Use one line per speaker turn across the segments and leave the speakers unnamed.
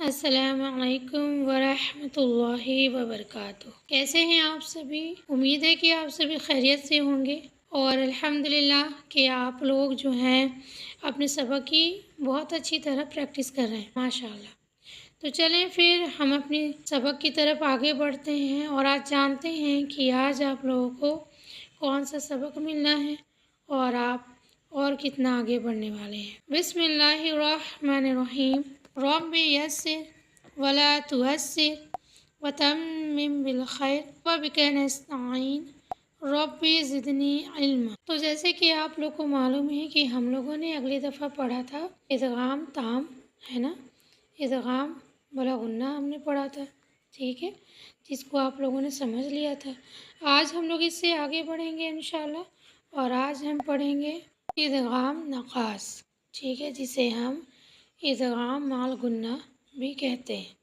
السلام علیکم ورحمۃ اللہ وبرکاتہ۔ کیسے ہیں آپ سبھی؟ امید ہے کہ آپ سبھی خیریت سے ہوں گے اور الحمدللہ کہ آپ لوگ جو ہیں اپنے سبق کی بہت اچھی طرح پریکٹس کر رہے ہیں ماشاءاللہ۔ تو چلیں پھر ہم اپنے سبق کی طرف آگے بڑھتے ہیں اور آج جانتے ہیں کہ آج آپ لوگوں کو کون سا سبق ملنا ہے اور آپ اور کتنا آگے بڑھنے والے ہیں۔ بسم اللہ الرحمن الرحیم۔ رب یسر ولا تعسر وتمم بالخیر وبک نستعین رب زدنی علما۔ تو جیسے کہ آپ لوگ کو معلوم ہے کہ ہم لوگوں نے اگلی دفعہ پڑھا تھا ادغام تام، ہے نا، ادغام بلا غنہ ہم نے پڑھا تھا، ٹھیک ہے، جس کو آپ لوگوں نے سمجھ لیا تھا۔ آج ہم لوگ اس سے آگے بڑھیں گے انشاءاللہ اور آج ہم پڑھیں گے ادغام نقاص، ٹھیک ہے، جسے ہم ادغام مال غنہ بھی کہتے ہیں،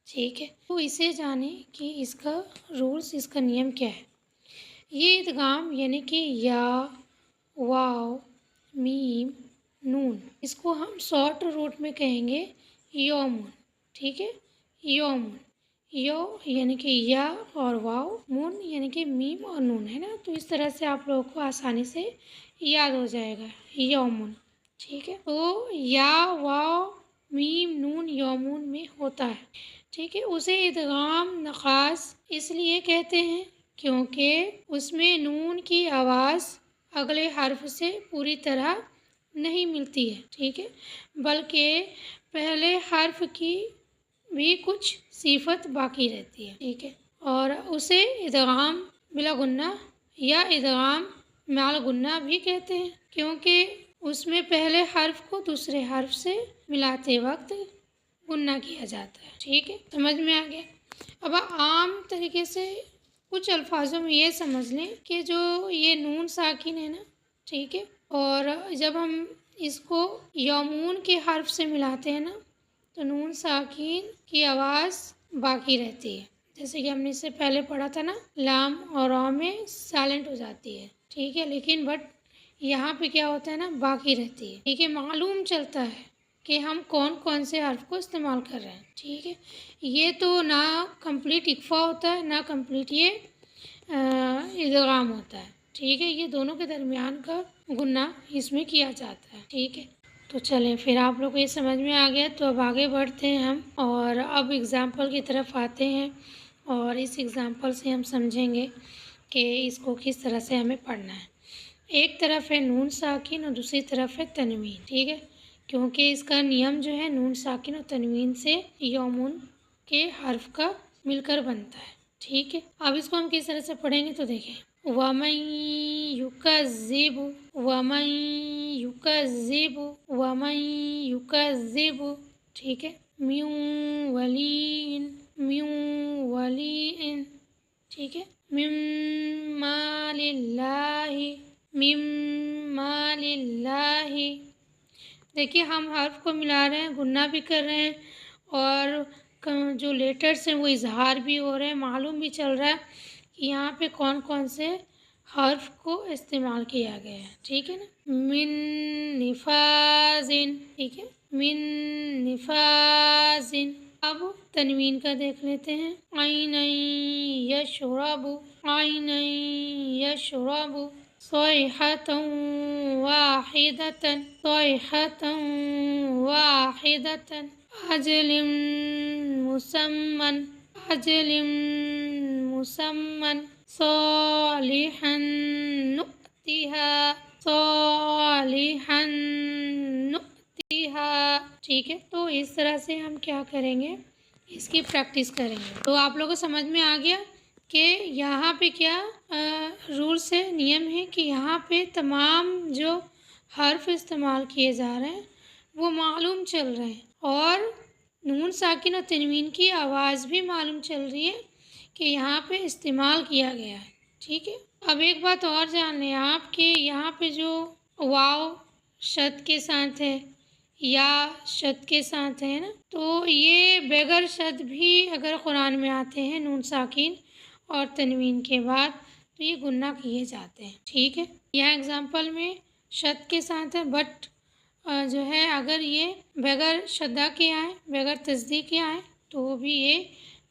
ٹھیک ہے۔ تو اسے جانیں کہ اس کا رولز، اس کا نیم کیا ہے۔ یہ ادغام یعنی کہ یا، واو، میم، نون، اس کو ہم شارٹ روٹ میں کہیں گے یومن، ٹھیک ہے، یومن، یو یعنی کہ یا اور واو، مون یعنی کہ میم اور نون، ہے نا۔ تو اس طرح سے آپ لوگوں کو آسانی سے یاد ہو جائے گا یومن، ٹھیک ہے۔ تو یا، واو، میم، نون یومون میں ہوتا ہے، ٹھیک ہے۔ اسے ادغام نقاص اس لیے کہتے ہیں کیونکہ اس میں نون کی آواز اگلے حرف سے پوری طرح نہیں ملتی ہے، ٹھیک ہے، بلکہ پہلے حرف کی بھی کچھ صفت باقی رہتی ہے، ٹھیک ہے، اور اسے ادغام بلا غنہ یا ادغام مال غنہ بھی کہتے ہیں کیونکہ اس میں پہلے حرف کو دوسرے حرف سے ملاتے وقت غنہ کیا جاتا ہے، ٹھیک ہے، سمجھ میں آ گیا۔ اب عام طریقے سے کچھ الفاظوں میں یہ سمجھ لیں کہ جو یہ نون ساکن ہے نا، ٹھیک ہے، اور جب ہم اس کو یومون کے حرف سے ملاتے ہیں نا تو نون ساکن کی آواز باقی رہتی ہے، جیسے کہ ہم نے اس سے پہلے پڑھا تھا نا، لام اور را میں سائلنٹ ہو جاتی ہے، ٹھیک ہے، لیکن بٹ یہاں پہ کیا ہوتا ہے نا، باقی رہتی ہے، ٹھیک ہے، معلوم چلتا ہے کہ ہم کون کون سے حرف کو استعمال کر رہے ہیں، ٹھیک ہے۔ یہ تو نہ کمپلیٹ اقفا ہوتا ہے نہ کمپلیٹ یہ ادغام ہوتا ہے، ٹھیک ہے، یہ دونوں کے درمیان کا غنہ اس میں کیا جاتا ہے، ٹھیک ہے۔ تو چلیں پھر آپ لوگ کو یہ سمجھ میں آ گیا تو اب آگے بڑھتے ہیں ہم اور اب اگزامپل کی طرف آتے ہیں اور اس اگزامپل سے ہم سمجھیں گے کہ اس کو کس طرح سے ہمیں پڑھنا ہے۔ ایک طرف ہے نون ساکن اور دوسری طرف ہے تنوین، ٹھیک ہے، کیونکہ اس کا نیم جو ہے نون ساکن اور تنوین سے یومن کے حرف کا مل کر بنتا ہے، ٹھیک ہے۔ اب اس کو ہم کس طرح سے پڑھیں گے تو دیکھیں، وَمَن يُكَذِّبُ وَمَن يُكَذِّبُ وَمَن يُكَذِّبُ، ٹھیک ہے، مِن وَلِيٍّ، ٹھیک ہے، مِن مَالِ اللَّهِ، دیکھیے ہم حرف کو ملا رہے ہیں، غنہ بھی کر رہے ہیں اور جو لیٹرز ہیں وہ اظہار بھی ہو رہے ہیں، معلوم بھی چل رہا ہے کہ یہاں پہ کون کون سے حرف کو استعمال کیا گیا ہے، ٹھیک ہے نا۔ من نفاذن، ٹھیک ہے، من نفاذن۔ اب تنوین کا دیکھ لیتے ہیں، عین یشرب، عین یشرب، صیحۃ واحدۃ، صیحۃ واحدۃ، اجل مسمن، اجل مسمن، صالحا نؤتها، صالحا نؤتها، ٹھیک ہے۔ تو اس طرح سے ہم کیا کریں گے، اس کی پریکٹس کریں گے۔ تو آپ لوگوں کو سمجھ میں آ گیا کہ یہاں پہ کیا رولس ہے، نیم ہے کہ یہاں پہ تمام جو حرف استعمال کیے جا رہے ہیں وہ معلوم چل رہے ہیں اور نون ساکن اور تنوین کی آواز بھی معلوم چل رہی ہے کہ یہاں پہ استعمال کیا گیا ہے، ٹھیک ہے۔ اب ایک بات اور جان لیں آپ کہ یہاں پہ جو واو شد کے ساتھ ہے یا شد کے ساتھ ہے نا، تو یہ بغیر شد بھی اگر قرآن میں آتے ہیں نون ساکن اور تنوین کے بعد تو یہ غنہ کیے جاتے ہیں، ٹھیک ہے۔ یہاں اگزامپل میں شد کے ساتھ ہے بٹ جو ہے اگر یہ بغیر شدہ کے آئیں، بغیر تصدیق کے آئیں تو وہ بھی یہ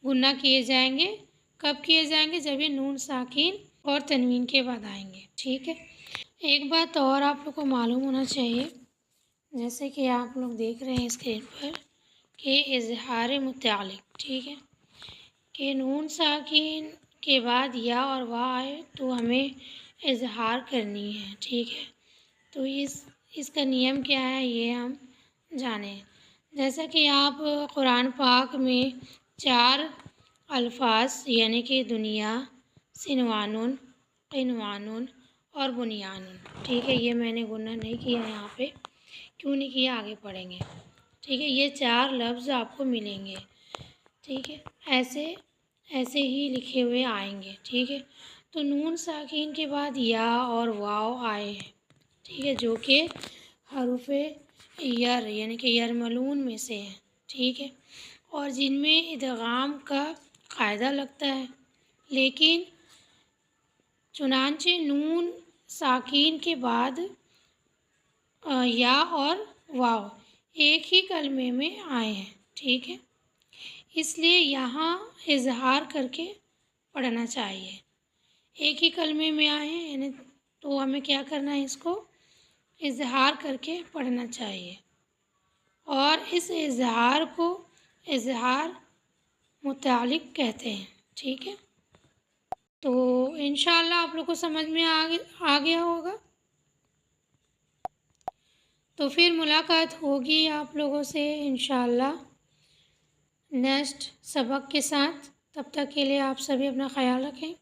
گنہ کیے جائیں گے۔ کب کیے جائیں گے؟ جب یہ نون ساکین اور تنوین کے بعد آئیں گے، ٹھیک ہے۔ ایک بات اور آپ لوگ کو معلوم ہونا چاہیے، جیسے کہ آپ لوگ دیکھ رہے ہیں اسکرین پر کہ اظہار متعلق، ٹھیک ہے، کہ نون ساکین کے بعد یا اور وا آئے تو ہمیں اظہار کرنی ہے، ٹھیک ہے۔ تو اس کا نیم کیا ہے یہ ہم جانیں۔ جیسا کہ آپ قرآن پاک میں 4 الفاظ یعنی کہ دنیا، سنوانون، قنوانون اور بنیانون، ٹھیک ہے، یہ میں نے گنہ نہیں کیا یہاں پہ، کیوں نہیں کیا آگے پڑھیں گے، ٹھیک ہے۔ یہ 4 لفظ آپ کو ملیں گے، ٹھیک ہے، ایسے ہی لکھے ہوئے آئیں گے، ٹھیک ہے۔ تو نون ساکین کے بعد یا اور واو آئے ہیں، ٹھیک ہے، جو کہ حروف یر یعنی کہ یرملون میں سے ہیں، ٹھیک ہے، اور جن میں ادغام کا قاعدہ لگتا ہے، لیکن چنانچہ نون ساکین کے بعد یا اور واو ایک ہی کلمے میں آئے ہیں، ٹھیک ہے، اس لیے یہاں اظہار کر کے پڑھنا چاہیے۔ ایک ہی کلمے میں آئے ہیں یعنی تو ہمیں کیا کرنا ہے، اس کو اظہار کر کے پڑھنا چاہیے، اور اس اظہار کو اظہار متعلق کہتے ہیں، ٹھیک ہے۔ تو انشاءاللہ آپ لوگ کو سمجھ میں آ گیا ہوگا۔ تو پھر ملاقات ہوگی آپ لوگوں سے انشاءاللہ نیکسٹ سبق کے ساتھ۔ تب تک کے لیے آپ سبھی اپنا خیال رکھیں۔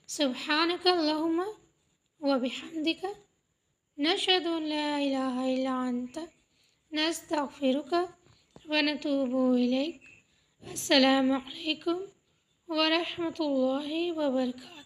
سبحانک اللہم و بحمدک نشہد ان لا الہ الا انت نستغفرک و نتوب الیک۔ السلام علیکم ورحمۃ اللہ وبرکاتہ۔